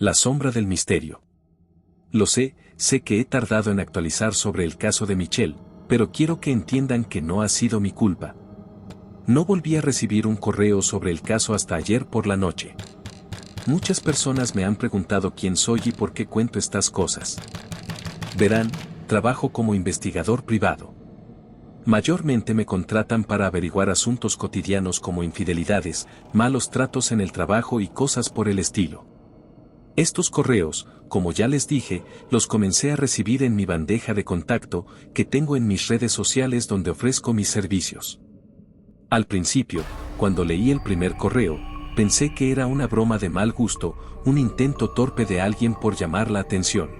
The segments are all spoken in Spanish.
La sombra del misterio. Lo sé que he tardado en actualizar sobre el caso de Michelle, pero quiero que entiendan que no ha sido mi culpa. No volví a recibir un correo sobre el caso hasta ayer por la noche. Muchas personas me han preguntado quién soy y por qué cuento estas cosas. Verán, trabajo como investigador privado. Mayormente me contratan para averiguar asuntos cotidianos como infidelidades, malos tratos en el trabajo y cosas por el estilo. Estos correos, como ya les dije, los comencé a recibir en mi bandeja de contacto que tengo en mis redes sociales donde ofrezco mis servicios. Al principio, cuando leí el primer correo, pensé que era una broma de mal gusto, un intento torpe de alguien por llamar la atención.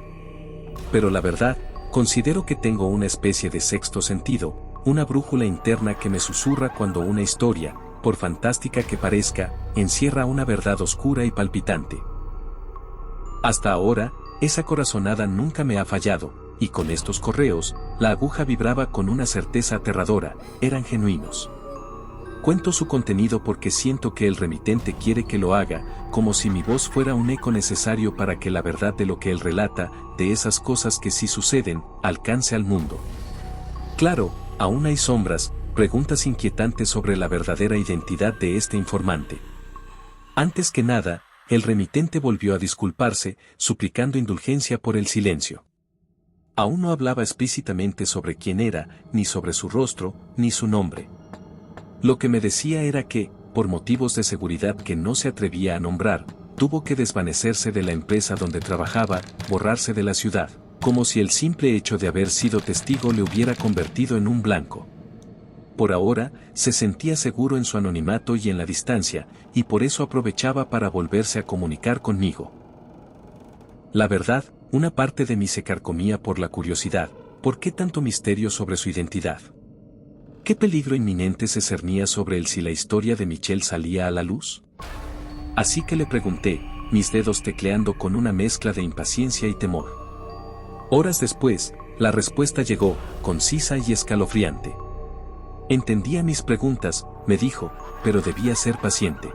Pero la verdad, considero que tengo una especie de sexto sentido, una brújula interna que me susurra cuando una historia, por fantástica que parezca, encierra una verdad oscura y palpitante. Hasta ahora, esa corazonada nunca me ha fallado, y con estos correos, la aguja vibraba con una certeza aterradora, eran genuinos. Cuento su contenido porque siento que el remitente quiere que lo haga, como si mi voz fuera un eco necesario para que la verdad de lo que él relata, de esas cosas que sí suceden, alcance al mundo. Claro, aún hay sombras, preguntas inquietantes sobre la verdadera identidad de este informante. Antes que nada, el remitente volvió a disculparse, suplicando indulgencia por el silencio. Aún no hablaba explícitamente sobre quién era, ni sobre su rostro, ni su nombre. Lo que me decía era que, por motivos de seguridad que no se atrevía a nombrar, tuvo que desvanecerse de la empresa donde trabajaba, borrarse de la ciudad, como si el simple hecho de haber sido testigo le hubiera convertido en un blanco. Por ahora, se sentía seguro en su anonimato y en la distancia, y por eso aprovechaba para volverse a comunicar conmigo. La verdad, una parte de mí se carcomía por la curiosidad, ¿por qué tanto misterio sobre su identidad? ¿Qué peligro inminente se cernía sobre él si la historia de Michelle salía a la luz? Así que le pregunté, mis dedos tecleando con una mezcla de impaciencia y temor. Horas después, la respuesta llegó, concisa y escalofriante. Entendía mis preguntas, me dijo, pero debía ser paciente.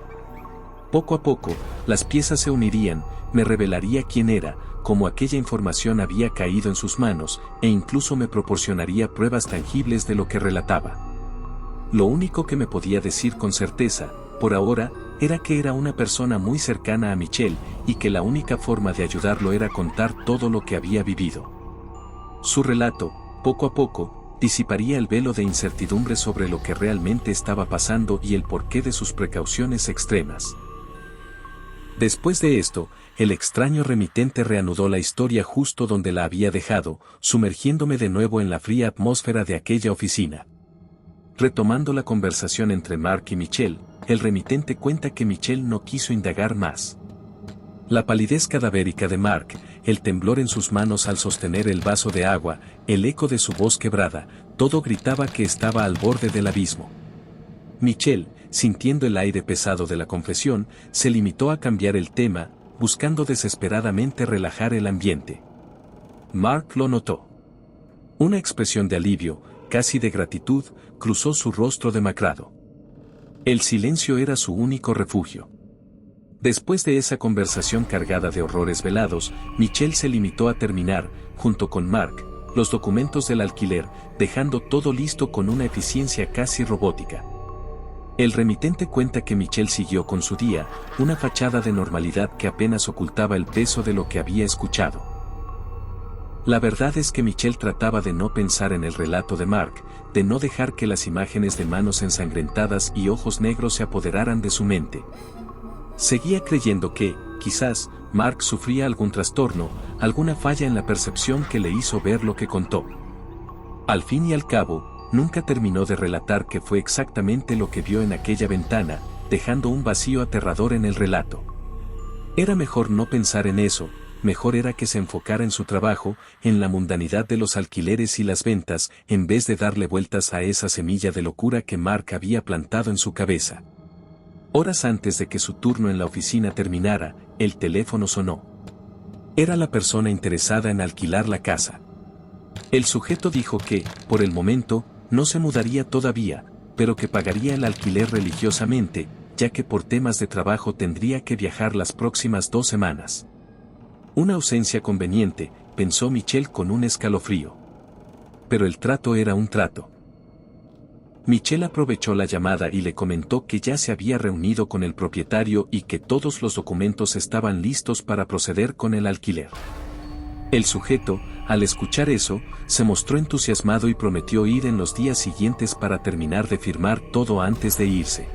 Poco a poco, las piezas se unirían, me revelaría quién era, cómo aquella información había caído en sus manos, e incluso me proporcionaría pruebas tangibles de lo que relataba. Lo único que me podía decir con certeza, por ahora, era que era una persona muy cercana a Michelle, y que la única forma de ayudarlo era contar todo lo que había vivido. Su relato, poco a poco, disiparía el velo de incertidumbre sobre lo que realmente estaba pasando y el porqué de sus precauciones extremas. Después de esto, el extraño remitente reanudó la historia justo donde la había dejado, sumergiéndome de nuevo en la fría atmósfera de aquella oficina. Retomando la conversación entre Mark y Michelle, el remitente cuenta que Michelle no quiso indagar más. La palidez cadavérica de Mark, el temblor en sus manos al sostener el vaso de agua, el eco de su voz quebrada, todo gritaba que estaba al borde del abismo. Michelle, sintiendo el aire pesado de la confesión, se limitó a cambiar el tema, buscando desesperadamente relajar el ambiente. Mark lo notó. Una expresión de alivio, casi de gratitud, cruzó su rostro demacrado. El silencio era su único refugio. Después de esa conversación cargada de horrores velados, Michelle se limitó a terminar, junto con Mark, los documentos del alquiler, dejando todo listo con una eficiencia casi robótica. El remitente cuenta que Michelle siguió con su día, una fachada de normalidad que apenas ocultaba el peso de lo que había escuchado. La verdad es que Michelle trataba de no pensar en el relato de Mark, de no dejar que las imágenes de manos ensangrentadas y ojos negros se apoderaran de su mente. Seguía creyendo que, quizás, Mark sufría algún trastorno, alguna falla en la percepción que le hizo ver lo que contó. Al fin y al cabo, nunca terminó de relatar qué fue exactamente lo que vio en aquella ventana, dejando un vacío aterrador en el relato. Era mejor no pensar en eso, mejor era que se enfocara en su trabajo, en la mundanidad de los alquileres y las ventas, en vez de darle vueltas a esa semilla de locura que Mark había plantado en su cabeza. Horas antes de que su turno en la oficina terminara, el teléfono sonó. Era la persona interesada en alquilar la casa. El sujeto dijo que, por el momento, no se mudaría todavía, pero que pagaría el alquiler religiosamente, ya que por temas de trabajo tendría que viajar las próximas 2 semanas. Una ausencia conveniente, pensó Michelle con un escalofrío. Pero el trato era un trato. Michelle aprovechó la llamada y le comentó que ya se había reunido con el propietario y que todos los documentos estaban listos para proceder con el alquiler. El sujeto, al escuchar eso, se mostró entusiasmado y prometió ir en los días siguientes para terminar de firmar todo antes de irse.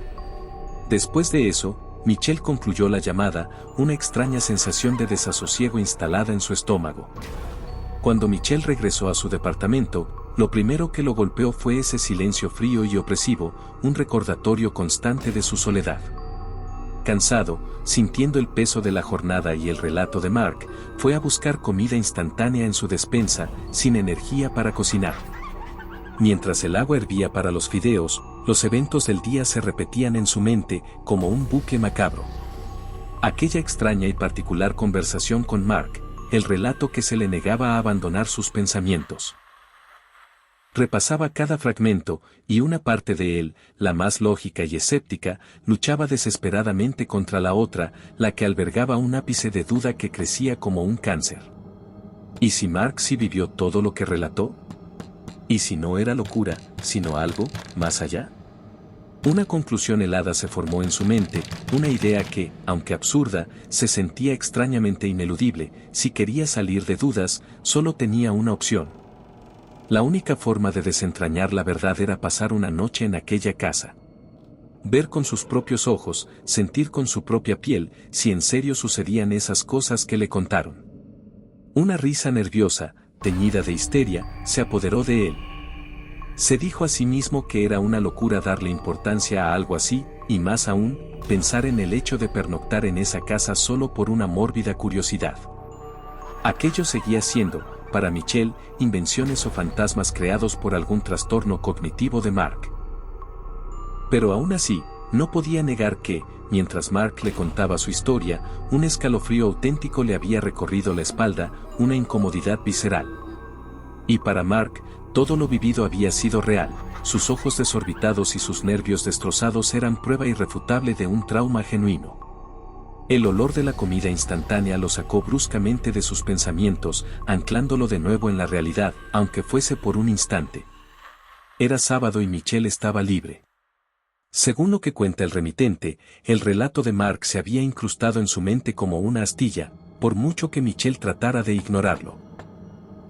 Después de eso, Michelle concluyó la llamada, una extraña sensación de desasosiego instalada en su estómago. Cuando Michelle regresó a su departamento, lo primero que lo golpeó fue ese silencio frío y opresivo, un recordatorio constante de su soledad. Cansado, sintiendo el peso de la jornada y el relato de Mark, fue a buscar comida instantánea en su despensa, sin energía para cocinar. Mientras el agua hervía para los fideos, los eventos del día se repetían en su mente como un bucle macabro. Aquella extraña y particular conversación con Mark, el relato que se le negaba a abandonar sus pensamientos. Repasaba cada fragmento, y una parte de él, la más lógica y escéptica, luchaba desesperadamente contra la otra, la que albergaba un ápice de duda que crecía como un cáncer. ¿Y si Mark sí vivió todo lo que relató? ¿Y si no era locura, sino algo más allá? Una conclusión helada se formó en su mente, una idea que, aunque absurda, se sentía extrañamente ineludible. Si quería salir de dudas, solo tenía una opción. La única forma de desentrañar la verdad era pasar una noche en aquella casa. Ver con sus propios ojos, sentir con su propia piel, si en serio sucedían esas cosas que le contaron. Una risa nerviosa, teñida de histeria, se apoderó de él. Se dijo a sí mismo que era una locura darle importancia a algo así, y más aún, pensar en el hecho de pernoctar en esa casa solo por una mórbida curiosidad. Aquello seguía siendo, para Michelle, invenciones o fantasmas creados por algún trastorno cognitivo de Mark. Pero aún así, no podía negar que, mientras Mark le contaba su historia, un escalofrío auténtico le había recorrido la espalda, una incomodidad visceral. Y para Mark, todo lo vivido había sido real, sus ojos desorbitados y sus nervios destrozados eran prueba irrefutable de un trauma genuino. El olor de la comida instantánea lo sacó bruscamente de sus pensamientos, anclándolo de nuevo en la realidad, aunque fuese por un instante. Era sábado y Michelle estaba libre. Según lo que cuenta el remitente, el relato de Mark se había incrustado en su mente como una astilla, por mucho que Michelle tratara de ignorarlo.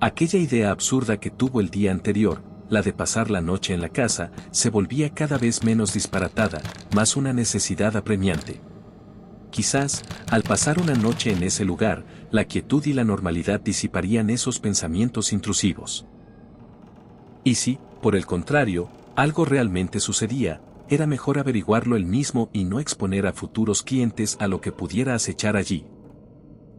Aquella idea absurda que tuvo el día anterior, la de pasar la noche en la casa, se volvía cada vez menos disparatada, más una necesidad apremiante. Quizás, al pasar una noche en ese lugar, la quietud y la normalidad disiparían esos pensamientos intrusivos. Y si, por el contrario, algo realmente sucedía, era mejor averiguarlo él mismo y no exponer a futuros clientes a lo que pudiera acechar allí.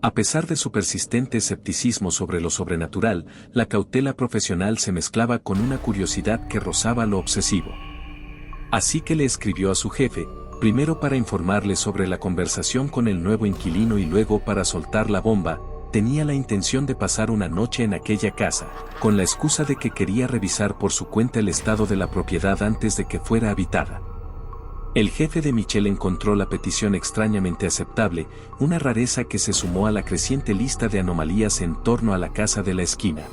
A pesar de su persistente escepticismo sobre lo sobrenatural, la cautela profesional se mezclaba con una curiosidad que rozaba lo obsesivo. Así que le escribió a su jefe, primero para informarle sobre la conversación con el nuevo inquilino y luego para soltar la bomba. Tenía la intención de pasar una noche en aquella casa, con la excusa de que quería revisar por su cuenta el estado de la propiedad antes de que fuera habitada. El jefe de Michelle encontró la petición extrañamente aceptable, una rareza que se sumó a la creciente lista de anomalías en torno a la casa de la esquina.